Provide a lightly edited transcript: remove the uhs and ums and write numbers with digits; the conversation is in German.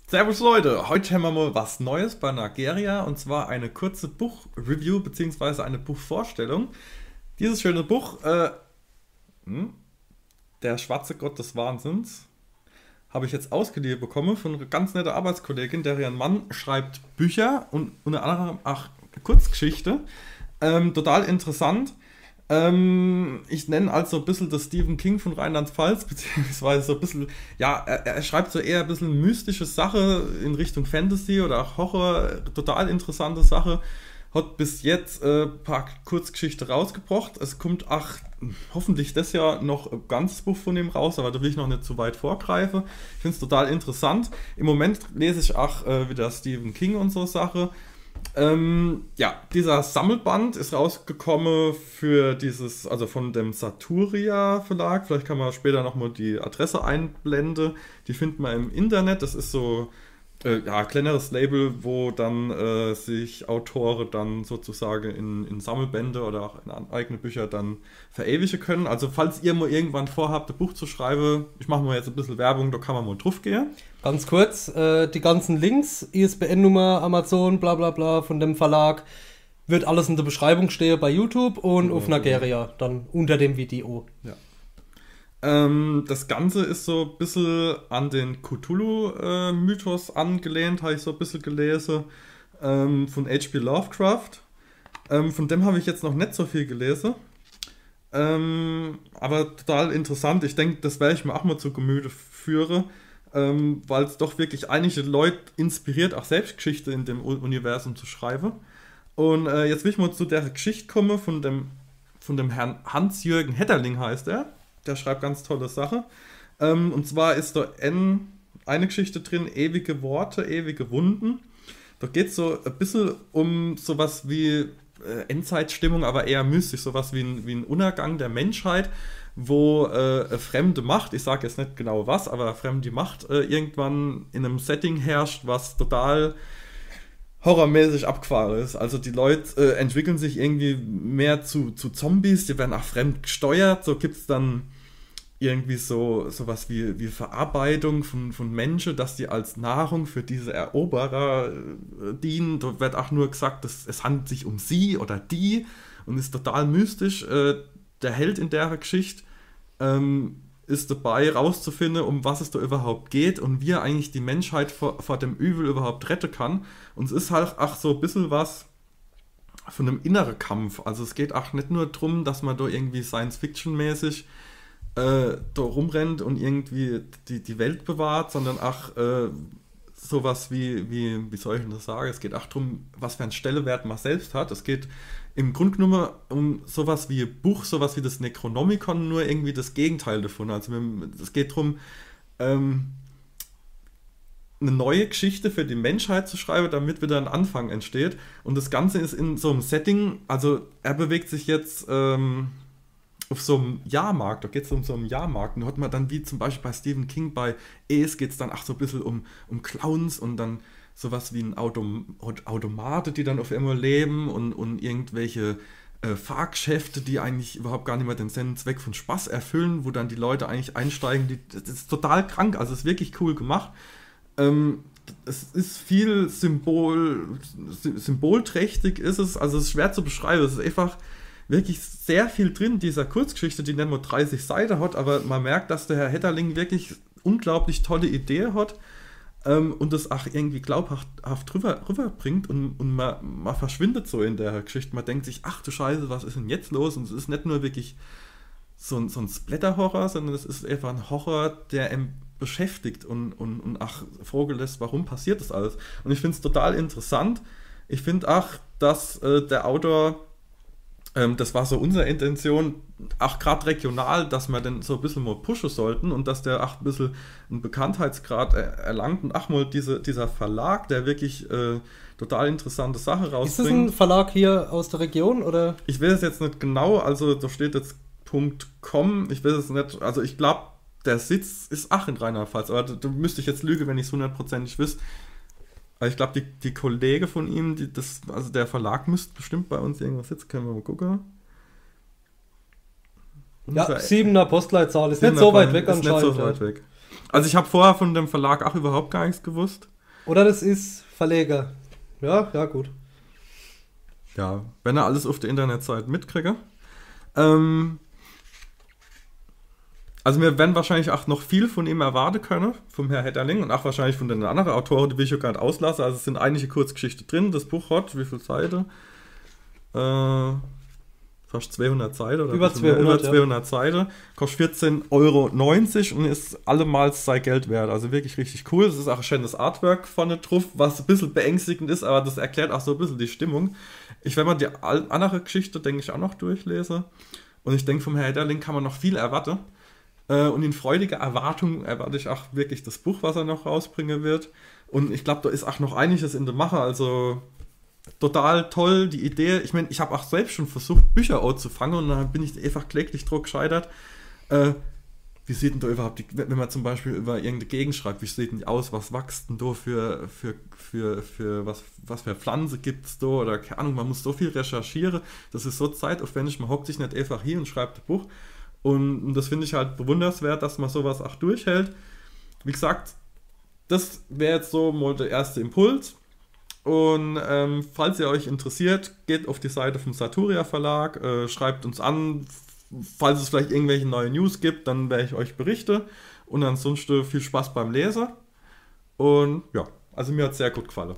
Servus Leute, heute haben wir mal was Neues bei Nageria und zwar eine kurze Buchreview bzw. eine Buchvorstellung. Dieses schöne Buch, Der schwarze Gott des Wahnsinns, habe ich jetzt ausgeliehen bekommen von einer ganz netter Arbeitskollegin, deren Mann schreibt Bücher und unter anderem auch Kurzgeschichte. Total interessant. Ich nenne also ein bisschen das Stephen King von Rheinland-Pfalz, beziehungsweise so ein bisschen, ja, er schreibt so eher ein bisschen mystische Sache in Richtung Fantasy oder auch Horror, total interessante Sache. Hat bis jetzt ein paar Kurzgeschichten rausgebracht. Es kommt auch hoffentlich das Jahr noch ein ganzes Buch von ihm raus, aber da will ich noch nicht zu weit vorgreifen. Ich finde es total interessant. Im Moment lese ich auch wieder Stephen King und so Sache. Ja, dieser Sammelband ist rausgekommen für dieses, also von dem Saturia Verlag. Vielleicht kann man später nochmal die Adresse einblenden. Die findet man im Internet. Das ist so ja, kleineres Label, wo dann sich Autoren dann sozusagen in Sammelbände oder auch in eigene Bücher dann verewigen können. Also falls ihr mal irgendwann vorhabt, ein Buch zu schreiben, ich mache mal jetzt ein bisschen Werbung, da kann man mal drauf gehen. Ganz kurz, die ganzen Links, ISBN-Nummer, Amazon, bla bla bla von dem Verlag, wird alles in der Beschreibung stehen bei YouTube und auf Nageria, dann unter dem Video. Ja. Das Ganze ist so ein bisschen an den Cthulhu-Mythos angelehnt, habe ich so ein bisschen gelesen, von H.P. Lovecraft. Von dem habe ich jetzt noch nicht so viel gelesen. Aber total interessant. Ich denke, das werde ich mir auch mal zu Gemüte führen, weil es doch wirklich einige Leute inspiriert, auch Selbstgeschichte in dem Universum zu schreiben. Und jetzt will ich mal zu der Geschichte kommen von dem Herrn Hans-Jürgen Hetterling heißt er. Der schreibt ganz tolle Sachen. Und zwar ist da eine Geschichte drin, ewige Worte, ewige Wunden. Da geht es so ein bisschen um sowas wie Endzeitstimmung, aber eher mystisch, sowas wie ein Untergang der Menschheit, wo fremde Macht, ich sage jetzt nicht genau was, aber fremde Macht irgendwann in einem Setting herrscht, was total horrormäßig abgefahren ist. Also die Leute entwickeln sich irgendwie mehr zu Zombies, die werden auch fremd gesteuert. So gibt es dann irgendwie sowas wie Verarbeitung von Menschen, dass die als Nahrung für diese Eroberer dienen. Da wird auch nur gesagt, dass es handelt sich um sie oder die und ist total mystisch. Der Held in der Geschichte ist dabei, rauszufinden, um was es da überhaupt geht und wie er eigentlich die Menschheit vor dem Übel überhaupt retten kann. Und es ist halt auch so ein bisschen was von einem inneren Kampf. Also es geht auch nicht nur darum, dass man da irgendwie Science-Fiction-mäßig da rumrennt und irgendwie die Welt bewahrt, sondern auch sowas wie soll ich denn das sagen? Es geht auch darum, was für einen Stellenwert man selbst hat. Es geht im Grunde genommen um sowas wie ein Buch, sowas wie das Necronomicon, nur irgendwie das Gegenteil davon. Also es geht darum, eine neue Geschichte für die Menschheit zu schreiben, damit wieder ein Anfang entsteht. Und das Ganze ist in so einem Setting, also er bewegt sich jetzt auf so einem Jahrmarkt, da geht es um so einen Jahrmarkt. Und da hat man dann wie zum Beispiel bei Stephen King, bei Es geht es dann so ein bisschen um Clowns und dann sowas wie ein Automate, die dann auf einmal leben und irgendwelche Fahrgeschäfte, die eigentlich überhaupt gar nicht mehr den Sinn und Zweck von Spaß erfüllen, wo dann die Leute eigentlich einsteigen. Das ist total krank, also es ist wirklich cool gemacht. Es ist viel symbolträchtig ist es, also es ist schwer zu beschreiben, es ist einfach wirklich sehr viel drin, dieser Kurzgeschichte, die nicht nur 30 Seiten hat, aber man merkt, dass der Herr Hetterling wirklich unglaublich tolle Ideen hat und das auch irgendwie glaubhaft rüberbringt und man verschwindet so in der Geschichte. Man denkt sich, ach du Scheiße, was ist denn jetzt los? Und es ist nicht nur wirklich so ein Splatter-Horror, sondern es ist einfach ein Horror, der beschäftigt und auch Frage lässt, warum passiert das alles? Und ich finde es total interessant. Ich finde auch, dass der Autor das war so unsere Intention, auch gerade regional, dass wir den so ein bisschen mal pushen sollten und dass der auch ein bisschen einen Bekanntheitsgrad erlangt und auch mal dieser Verlag, der wirklich total interessante Sachen rausbringt. Ist das ein Verlag hier aus der Region, oder? Ich weiß es jetzt nicht genau, also da steht jetzt .com, ich weiß es nicht, also ich glaube, der Sitz ist auch in Rheinland-Pfalz, aber da müsste ich jetzt lügen, wenn ich es 100% wüsste. Ich glaube, die Kollege von ihm, also der Verlag müsste bestimmt bei uns irgendwas sitzen, können wir mal gucken. Ja, 7er Postleitzahl, ist nicht so weit weg anscheinend. Ist nicht so weit weg. Also ich habe vorher von dem Verlag auch überhaupt gar nichts gewusst. Oder das ist Verleger. Ja, ja, gut. Ja, wenn er alles auf der Internetseite mitkriege. Also wir werden wahrscheinlich auch noch viel von ihm erwarten können, vom Herr Hedderling und auch wahrscheinlich von den anderen Autoren, die will ich ja gar nicht auslassen. Also es sind einige Kurzgeschichten drin, das Buch hat, wie viele Seiten? Fast 200 Seiten oder Über 200, über 200 Seiten, kostet 14,90 € und ist allemals sein Geld wert. Also wirklich richtig cool. Es ist auch ein schönes Artwork vorne drauf, was ein bisschen beängstigend ist, aber das erklärt auch so ein bisschen die Stimmung. Ich werde mal die andere Geschichte, denke ich, auch noch durchlesen. Und ich denke, vom Herr Hedderling kann man noch viel erwarten. Und in freudiger Erwartung erwarte ich auch wirklich das Buch, was er noch rausbringen wird. Und ich glaube, da ist auch noch einiges in der Mache. Also total toll, die Idee. Ich meine, ich habe auch selbst schon versucht, Bücher anzufangen und dann bin ich einfach kläglich drauf gescheitert. Wie sieht denn da überhaupt, wenn man zum Beispiel über irgendeine Gegend schreibt, wie sieht denn die aus, was wächst denn da für was für Pflanze gibt es da oder keine Ahnung, man muss so viel recherchieren. Das ist so zeitaufwendig, man hockt sich nicht einfach hier und schreibt ein Buch. Und das finde ich halt bewundernswert, dass man sowas auch durchhält. Wie gesagt, das wäre jetzt so mal der erste Impuls. Und falls ihr euch interessiert, geht auf die Seite vom Saturia Verlag, schreibt uns an, falls es vielleicht irgendwelche neue News gibt, dann werde ich euch berichten. Und ansonsten viel Spaß beim Lesen. Und ja, also mir hat es sehr gut gefallen.